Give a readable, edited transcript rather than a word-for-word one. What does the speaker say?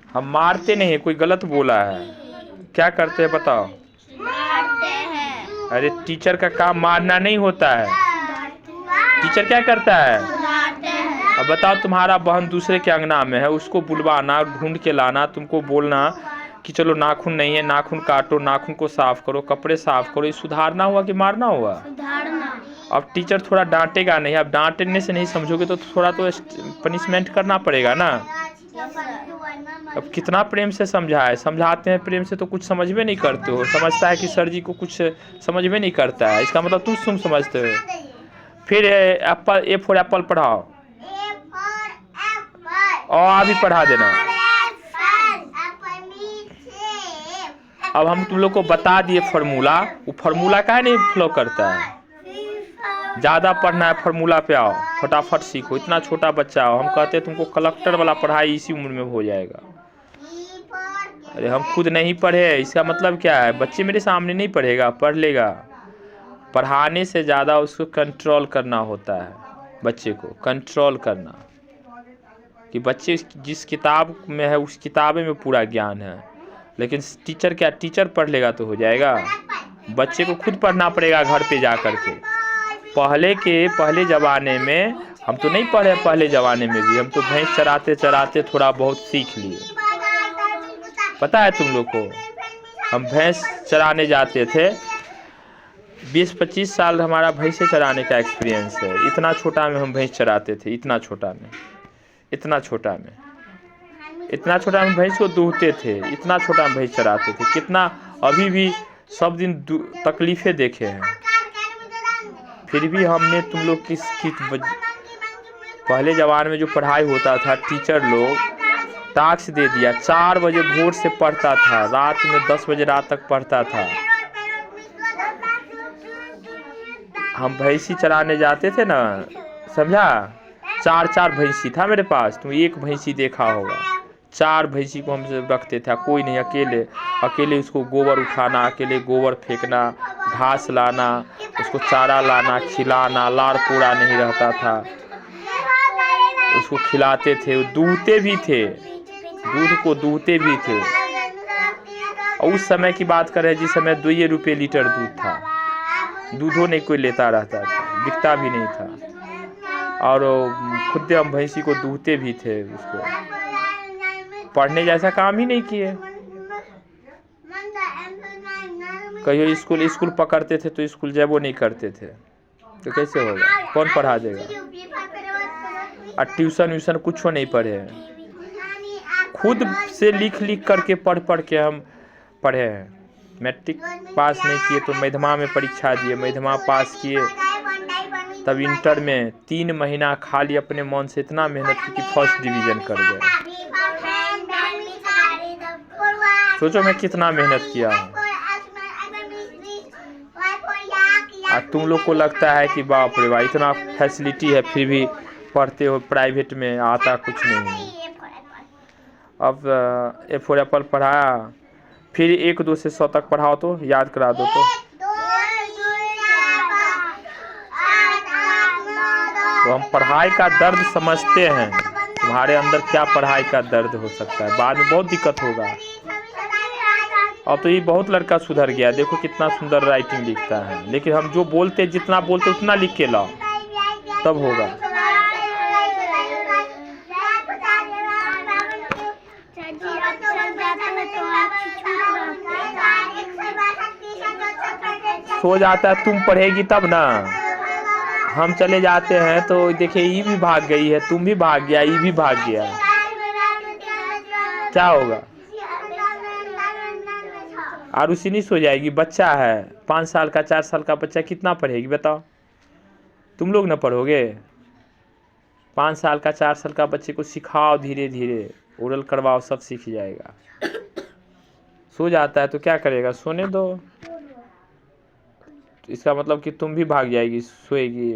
हम मारते नहीं, कोई गलत बोला है। क्या करते हैं बताओ? मारते हैं। अरे टीचर का काम मारना नहीं होता है। टीचर क्या करता है? सुधारते हैं। अब बताओ, तुम्हारा बहन दूसरे के अंगना में है, उसको बुलवाना, ढूंढ के लाना, तुमको बोलना कि चलो नाखून नहीं है, नाखून काटो, नाखून को साफ करो, कपड़े साफ करो, ये सुधारना हुआ कि मारना हुआ? सुधारना। अब टीचर थोड़ा डांटेगा नहीं, अब डांटने से नहीं समझोगे तो थोड़ा तो पनिशमेंट करना पड़ेगा ना। अब कितना प्रेम से समझाए, समझाते हैं प्रेम से तो कुछ समझ में नहीं करते हो। समझता है कि सर जी को कुछ समझ में नहीं करता है, इसका मतलब तुम समझते हो। फिर एप्पल, ए फॉर एप्पल पढ़ाओ, और अभी पढ़ा देना। अब हम तुम लोग को बता दिए फार्मूला, वो फार्मूला काहे नहीं फ्लो करता है? ज़्यादा पढ़ना है, फार्मूला पे आओ, फटाफट सीखो। इतना छोटा बच्चा हो, हम कहते हैं तुमको कलेक्टर वाला पढ़ाई इसी उम्र में हो जाएगा। अरे हम खुद नहीं पढ़े, इसका मतलब क्या है? बच्चे मेरे सामने नहीं पढ़ेगा, पढ़ लेगा। पढ़ाने से ज़्यादा उसको कंट्रोल करना होता है, बच्चे को कंट्रोल करना, कि बच्चे जिस किताब में है उस किताबे में पूरा ज्ञान है। लेकिन टीचर क्या, टीचर पढ़ लेगा तो हो जाएगा? बच्चे को खुद पढ़ना पड़ेगा घर पे जा कर के। पहले ज़माने में हम तो नहीं पढ़े, पहले ज़माने में भी हम तो भैंस चराते चराते थोड़ा बहुत सीख लिए। पता है तुम लोग को? हम भैंस चराने जाते थे, 20-25 साल हमारा भैंसे चराने का एक्सपीरियंस है। इतना छोटा में हम भैंस चराते थे, इतना छोटा में भैंस को दूहते थे, इतना छोटा में भैंस चराते थे। कितना अभी भी सब दिन तकलीफ़ें देखे हैं, फिर भी हमने तुम लोग पहले ज़माने में जो पढ़ाई होता था, टीचर लोग टास्क दे दिया, 4 बजे भोर से पढ़ता था, रात में 10 बजे रात तक पढ़ता था। हम भैंसी चराने जाते थे ना, समझा? 4 भैंसी था मेरे पास, तुम एक भैंसी देखा होगा। 4 भैंसी को हम रखते थे, कोई नहीं, अकेले उसको गोबर उठाना, अकेले गोबर फेंकना, घास लाना, उसको चारा लाना, खिलाना, लार पूरा नहीं रहता था, उसको खिलाते थे, दूहते भी थे, दूध को दूहते भी थे। और उस समय की बात करें जिस समय 2 रुपये लीटर दूध था, दूधो नहीं कोई लेता रहता था, बिकता भी नहीं था। और खुद हम भैंसी को दूहते भी थे, उसको पढ़ने जैसा काम ही नहीं किए। कहियो स्कूल पकड़ते थे तो स्कूल जबो नहीं करते थे, तो कैसे होगा? कौन पढ़ा देगा? और ट्यूशन कुछ नहीं पढ़े हैं, खुद से लिख करके पढ़ के हम पढ़े हैं। मैट्रिक पास नहीं किए तो मैथमा में परीक्षा दिए, मैथमा पास किए, तब इंटर में 3 महीना खाली अपने मन से इतना मेहनत की कि फर्स्ट डिवीज़न कर गए। सोचो मैं कितना मेहनत किया हूँ। और तुम लोग को लगता है कि बाप रे बाप इतना फैसिलिटी है, फिर भी पढ़ते हो प्राइवेट में, आता कुछ नहीं है। अब ए फॉर एप्पल पढ़ाया, फिर 1-2 से 100 तक पढ़ाओ तो याद करा दो तो हम पढ़ाई का दर्द समझते हैं। तुम्हारे अंदर क्या पढ़ाई का दर्द हो सकता है, बाद में बहुत दिक्कत होगा। अब तो ये बहुत लड़का सुधर गया, देखो कितना सुंदर राइटिंग लिखता है। लेकिन हम जो बोलते, जितना बोलते उतना लिख के लाओ, तब होगा। सो जाता है, तुम पढ़ेगी तब ना। हम चले जाते हैं तो देखिए ये भी भाग गई है, तुम भी भाग गया, ये भी भाग गया, क्या होगा? और उसी नहीं सो जाएगी, बच्चा है 5 साल का, 4 साल का बच्चा कितना पढ़ेगी बताओ? तुम लोग ना पढ़ोगे? 5 साल का, 4 साल का बच्चे को सिखाओ, धीरे धीरे ओरल करवाओ, सब सीख जाएगा। सो जाता है तो क्या करेगा? सोने दो। इसका मतलब कि तुम भी भाग जाएगी, सोएगी।